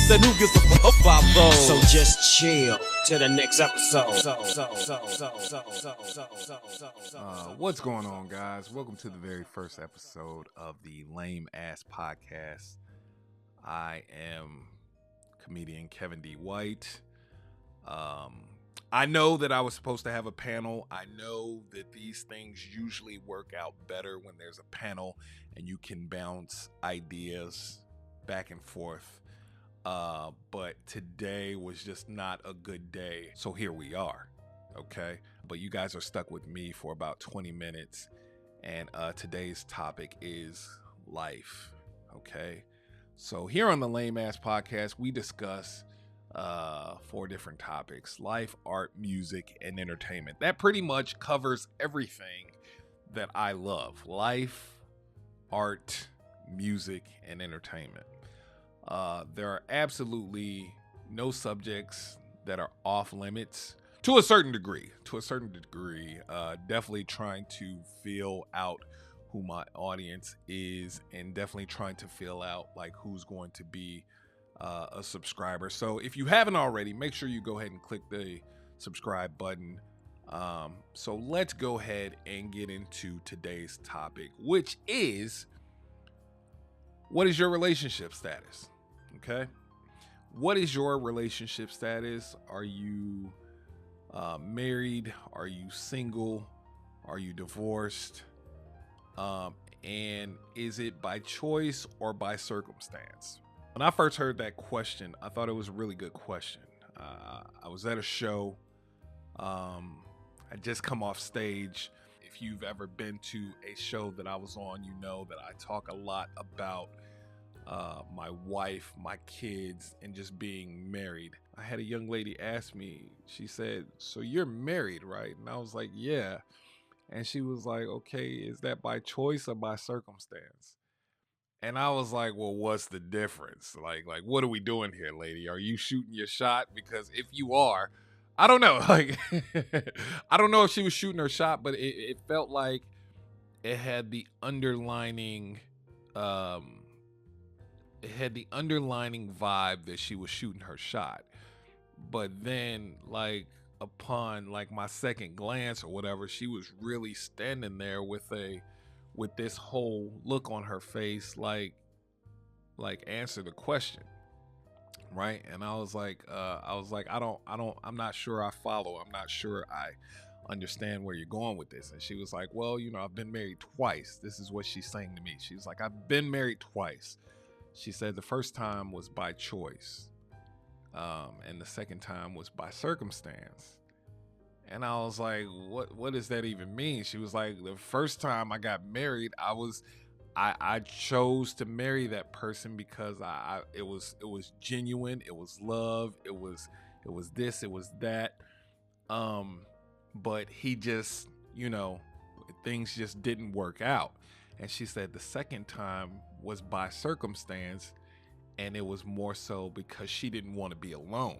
then who gives a fuck about those? So just chill to the next episode. What's going on, guys? Welcome to the very first episode of the Lame Ass Podcast. I am comedian Kevin D. White. I know that I was supposed to have a panel. I know that these things usually work out better when there's a panel and you can bounce ideas back and forth. But today was just not a good day. So here we are. Okay. But you guys are stuck with me for about 20 minutes. And today's topic is life. Okay. So here on the Lame Ass Podcast, we discuss 4 different topics: life, art, music, and entertainment. That pretty much covers everything that I love: life, art, music, and entertainment. There are absolutely no subjects that are off limits to a certain degree. Definitely trying to feel out who my audience is, and definitely trying to feel out like who's going to be a subscriber. So if you haven't already, make sure you go ahead and click the subscribe button. So let's go ahead and get into today's topic, which is: what is your relationship status? Okay. What is your relationship status? Are you married? Are you single? Are you divorced? And is it by choice or by circumstance? When I first heard that question, I thought it was a really good question. I was at a show. I just come off stage. If you've ever been to a show that I was on, you know that I talk a lot about my wife, my kids, and just being married. I had a young lady ask me, she said, "So you're married, right?" And I was like, "Yeah." And she was like, "Okay, is that by choice or by circumstance?" And I was like, "Well, what's the difference? Like, what are we doing here, lady? Are you shooting your shot? Because if you are, I don't know. Like, I don't know if she was shooting her shot, but it felt like it had the underlining, vibe that she was shooting her shot. But then, like, upon like my second glance or whatever, she was really standing there with this whole look on her face, like answer the question, right? And I was like, I'm not sure I follow. I'm not sure I understand where you're going with this. And she was like, "Well, I've been married twice." This is what she's saying to me. She's like, "I've been married twice." She said the first time was by choice, and the second time was by circumstance. And I was like, what does that even mean? She was like, "The first time I got married, I chose to marry that person because it was genuine, it was love, it was this, it was that. But he just, things just didn't work out." And she said the second time was by circumstance, and it was more so because she didn't want to be alone.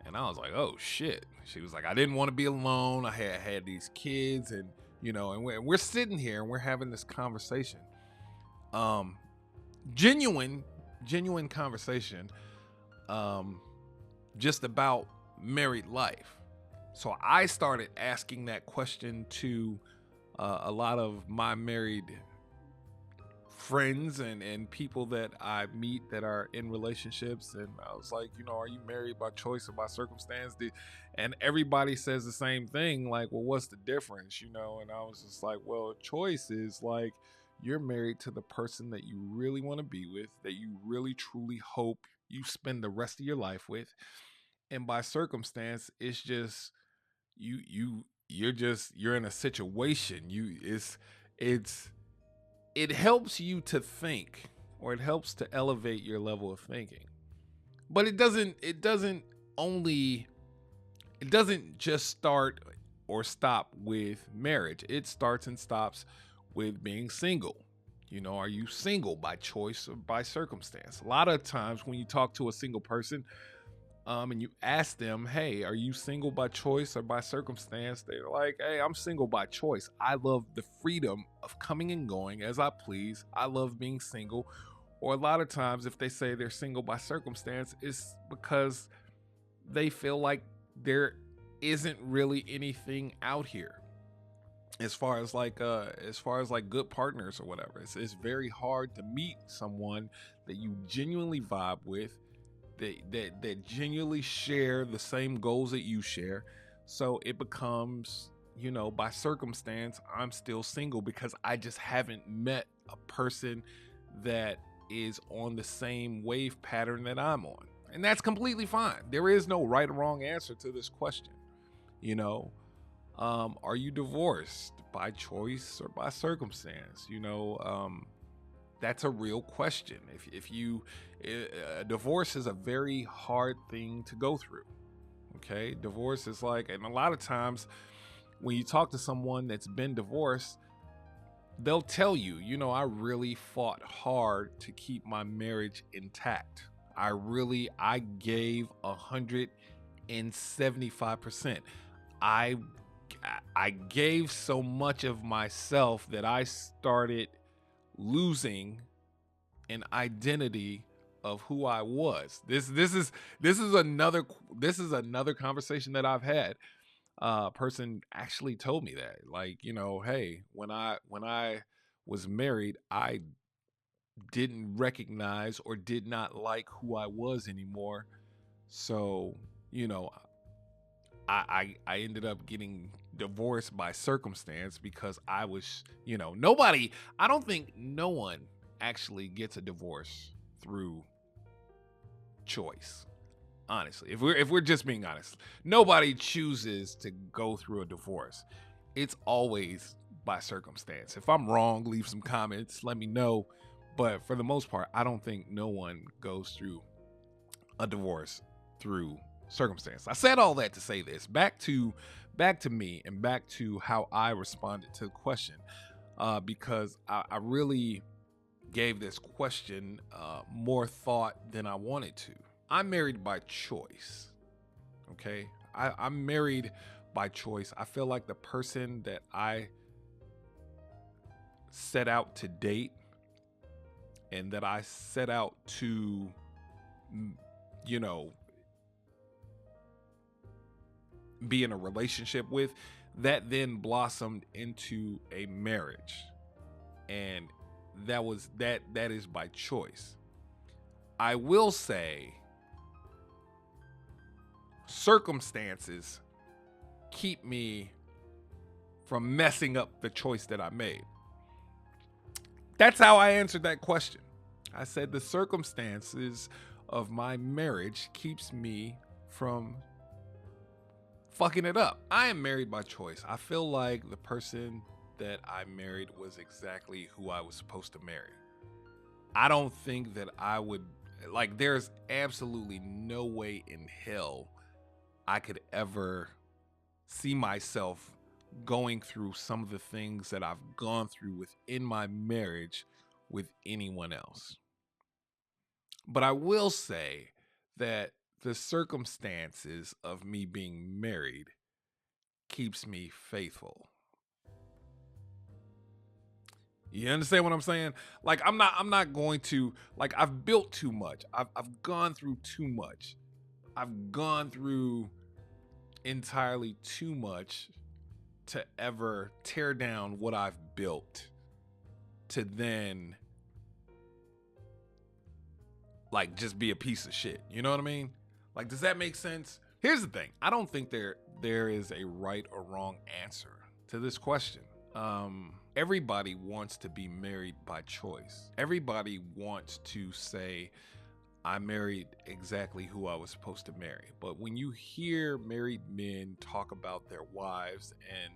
And I was like, "Oh shit." She was like, "I didn't want to be alone. I had these kids, and and we're sitting here and we're having this conversation, genuine conversation, just about married life." So I started asking that question to a lot of my married friends and people that I meet that are in relationships. And I was like, "Are you married by choice or by circumstance?" And everybody says the same thing, like, "Well, what's the difference?" And I was just like, well, choice is like you're married to the person that you really want to be with, that you really truly hope you spend the rest of your life with. And by circumstance, it's just you're in a situation. It helps you to think, or it helps to elevate your level of thinking. But it doesn't just start or stop with marriage. It starts and stops with being single. Are you single by choice or by circumstance? A lot of times when you talk to a single person, and you ask them, "Hey, are you single by choice or by circumstance?" They're like, "Hey, I'm single by choice. I love the freedom of coming and going as I please. I love being single. Or a lot of times, if they say they're single by circumstance, it's because they feel like there isn't really anything out here as far as like good partners or whatever. It's very hard to meet someone that you genuinely vibe with, that genuinely share the same goals that you share. So it becomes, by circumstance, I'm still single because I just haven't met a person that is on the same wave pattern that I'm on. And that's completely fine. There is no right or wrong answer to this question. Are you divorced by choice or by circumstance? That's a real question. Divorce is a very hard thing to go through. Okay, divorce is like, and a lot of times when you talk to someone that's been divorced, they'll tell you, I really fought hard to keep my marriage intact. I gave 175%. I gave so much of myself that I started losing an identity of who I was. This is another conversation that I've had. A person actually told me that, like, hey, when I was married, I didn't recognize or did not like who I was anymore. So, I ended up getting divorced by circumstance because I was, I don't think no one actually gets a divorce through choice. Honestly, if we're just being honest, nobody chooses to go through a divorce. It's always by circumstance. If I'm wrong, leave some comments, let me know. But for the most part, I don't think no one goes through a divorce through circumstance. I said all that to say this. Back to me and back to how I responded to the question, because I really gave this question more thought than I wanted to. I'm married by choice. Okay, I'm married by choice. I feel like the person that I set out to date and that I set out to, be in a relationship with, that then blossomed into a marriage. And that is by choice. I will say circumstances keep me from messing up the choice that I made. That's how I answered that question. I said the circumstances of my marriage keeps me from fucking it up. I am married by choice. I feel like the person that I married was exactly who I was supposed to marry. I don't think that I would, like, there's absolutely no way in hell I could ever see myself going through some of the things that I've gone through within my marriage with anyone else. But I will say that the circumstances of me being married keeps me faithful. You understand what I'm saying? Like, I'm not going to, like, I've built too much. I've gone through too much. I've gone through entirely too much to ever tear down what I've built to then, like, just be a piece of shit. You know what I mean? Like, does that make sense? Here's the thing. I don't think there is a right or wrong answer to this question. Everybody wants to be married by choice. Everybody wants to say, I married exactly who I was supposed to marry. But when you hear married men talk about their wives and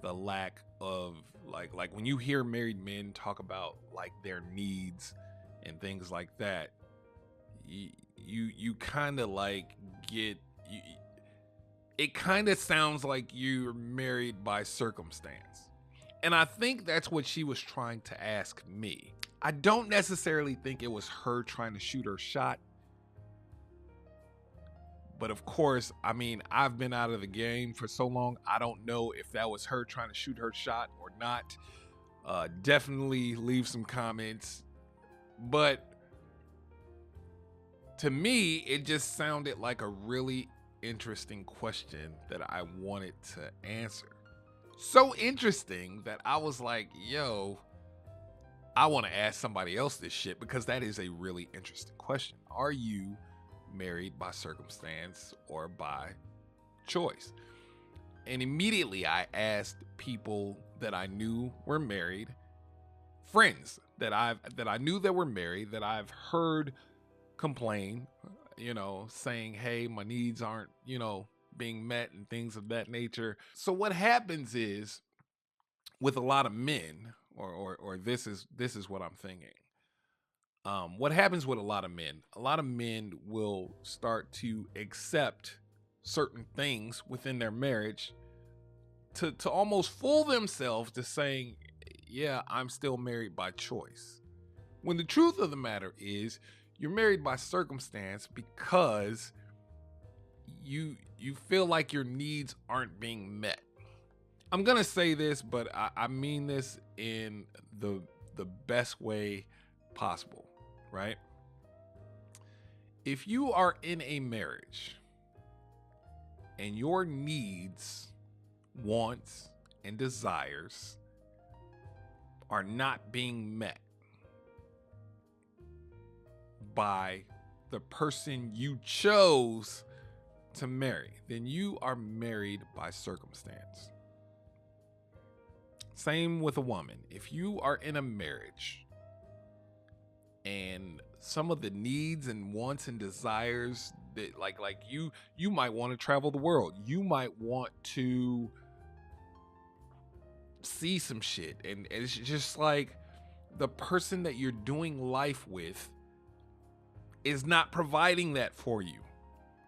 the lack of, like when you hear married men talk about, like, their needs and things like that, you kind of, like, it kind of sounds like you're married by circumstance. And I think that's what she was trying to ask me. I don't necessarily think it was her trying to shoot her shot. But of course, I mean, I've been out of the game for so long, I don't know if that was her trying to shoot her shot or not. Definitely leave some comments. But to me, it just sounded like a really interesting question that I wanted to answer. So interesting that I was like, yo, I want to ask somebody else this shit, because that is a really interesting question. Are you married by circumstance or by choice? And immediately I asked people that I knew were married, friends that I knew that were married, that I've heard complain, saying, hey, my needs aren't, being met and things of that nature. So what happens is, with a lot of men, or this is what I'm thinking. What happens with a lot of men will start to accept certain things within their marriage to almost fool themselves to saying, yeah, I'm still married by choice. When the truth of the matter is, you're married by circumstance because you feel like your needs aren't being met. I'm gonna say this, but I mean this in the best way possible, right? If you are in a marriage and your needs, wants, and desires are not being met by the person you chose to marry, then you are married by circumstance. Same with a woman. If you are in a marriage and some of the needs and wants and desires that like you might want to travel the world, you might want to see some shit, and it's just like the person that you're doing life with is not providing that for you,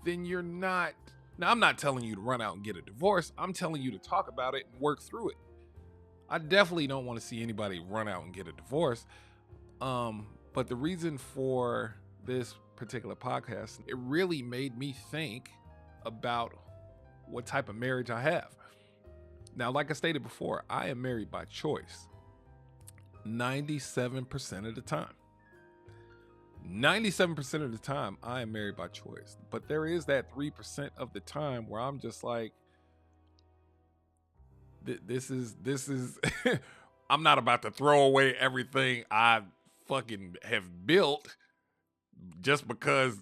then you're not. Now, I'm not telling you to run out and get a divorce. I'm telling you to talk about it and work through it. I definitely don't want to see anybody run out and get a divorce. But the reason for this particular podcast, it really made me think about what type of marriage I have. Now, like I stated before, I am married by choice 97% of the time. 97% of the time, I am married by choice. But there is that 3% of the time where I'm just like, this is I'm not about to throw away everything I fucking have built just because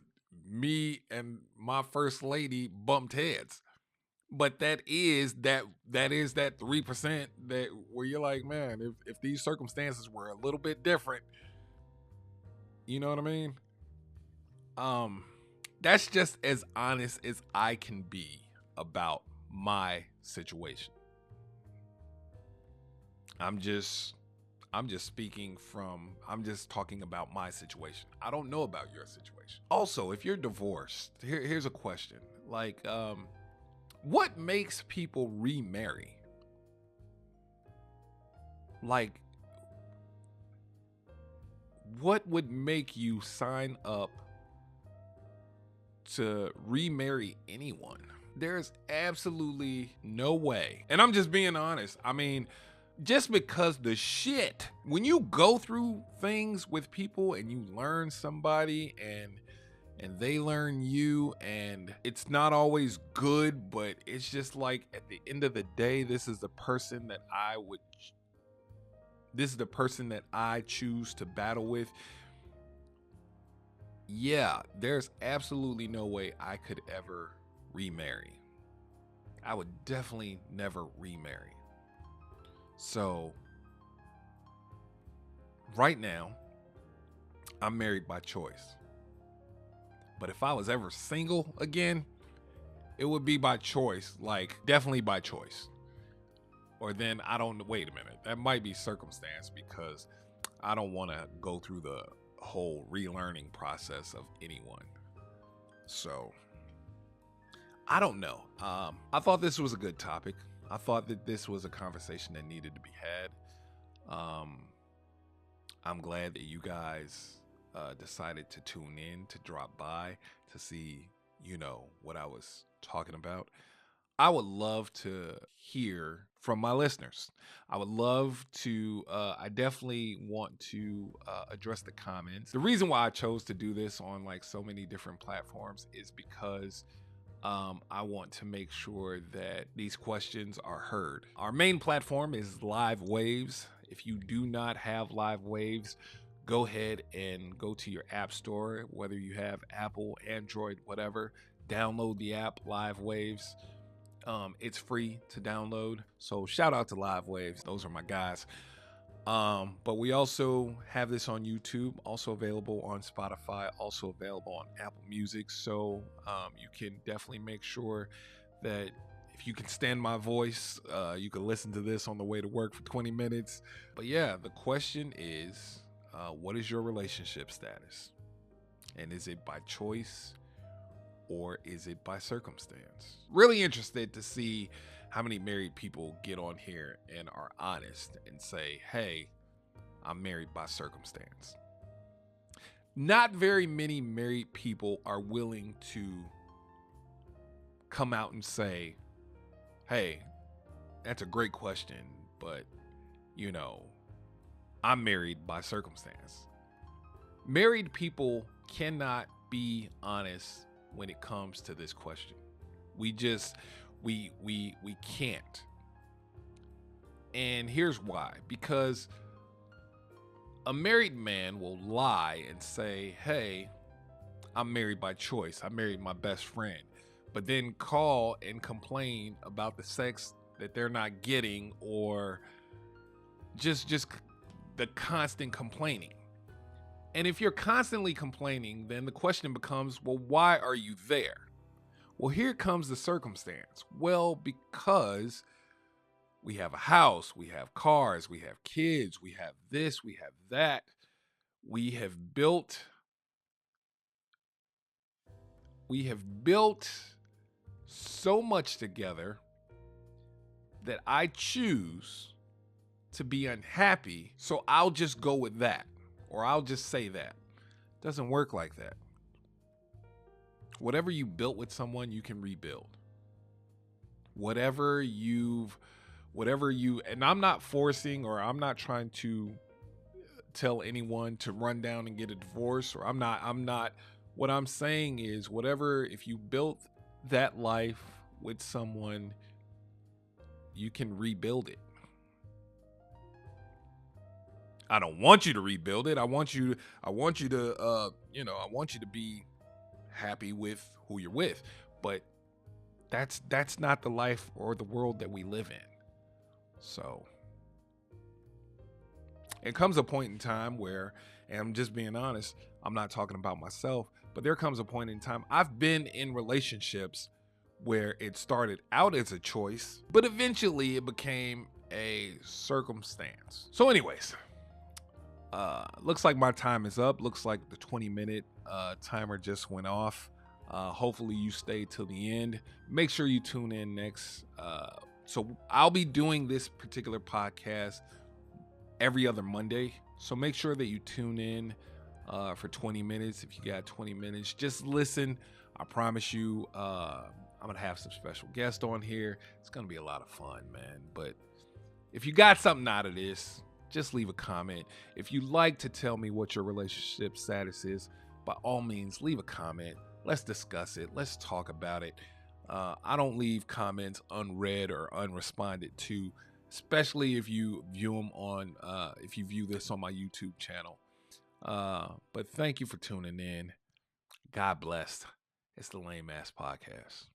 me and my first lady bumped heads. But that is that 3% that where you're like, man, if these circumstances were a little bit different, you know what I mean? That's just as honest as I can be about my situation. I'm just talking about my situation. I don't know about your situation. Also, if you're divorced, here's a question. Like, what makes people remarry? Like, what would make you sign up to remarry anyone? There's absolutely no way. And I'm just being honest. I mean, just because the shit, when you go through things with people and you learn somebody and they learn you, and it's not always good, but it's just like at the end of the day, this is the person that I choose to battle with. Yeah, there's absolutely no way I could ever remarry. I would definitely never remarry. So, right now, I'm married by choice. But if I was ever single again, it would be by choice, like definitely by choice. Or then wait a minute, that might be circumstance, because I don't want to go through the whole relearning process of anyone. So, I don't know. I thought this was a good topic. I thought that this was a conversation that needed to be had. I'm glad that you guys decided to tune in, to drop by, to see, what I was talking about. I would love to hear from my listeners. I would love to, I definitely want to address the comments. The reason why I chose to do this on like so many different platforms is because I want to make sure that these questions are heard. Our main platform is Live Waves. If you do not have Live Waves, go ahead and go to your app store, whether you have Apple, Android, whatever. Download the app Live Waves. It's free to download. So shout out to Live Waves. Those are my guys. But we also have this on YouTube, also available on Spotify, also available on Apple Music. So you can definitely make sure that if you can stand my voice, you can listen to this on the way to work for 20 minutes. But yeah, the question is, what is your relationship status? And is it by choice or is it by circumstance? Really interested to see how many married people get on here and are honest and say, hey, I'm married by circumstance. Not very many married people are willing to come out and say, hey, that's a great question, but, you know, I'm married by circumstance. Married people cannot be honest when it comes to this question. We can't. And here's why. Because a married man will lie and say, hey, I'm married by choice. I married my best friend. But then call and complain about the sex that they're not getting, or just the constant complaining. And if you're constantly complaining, then the question becomes, well, why are you there? Well, here comes the circumstance. Well, because we have a house, we have cars, we have kids, we have this, we have that. We have built so much together that I choose to be unhappy, so I'll just go with that, or I'll just say that. It doesn't work like that. Whatever you built with someone, you can rebuild. Whatever you, and I'm not forcing, or I'm not trying to tell anyone to run down and get a divorce, or I'm not, what I'm saying is, if you built that life with someone, you can rebuild it. I don't want you to rebuild it. I want you to be happy with who you're with. But that's not the life or the world that we live in. So it comes a point in time where, and I'm just being honest, I'm not talking about myself, but there comes a point in time, I've been in relationships where it started out as a choice, but eventually it became a circumstance. So anyways, looks like my time is up. Looks like the 20-minute timer just went off. Hopefully you stay till the end. Make sure you tune in next. So I'll be doing this particular podcast every other Monday. So make sure that you tune in for 20 minutes. If you got 20 minutes, just listen. I promise you, I'm going to have some special guests on here. It's going to be a lot of fun, man. But if you got something out of this, just leave a comment. If you'd like to tell me what your relationship status is, by all means, leave a comment. Let's discuss it. Let's talk about it. I don't leave comments unread or unresponded to, especially if you view them on, if you view this on my YouTube channel. But thank you for tuning in. God bless. It's the Lame Ass Podcast.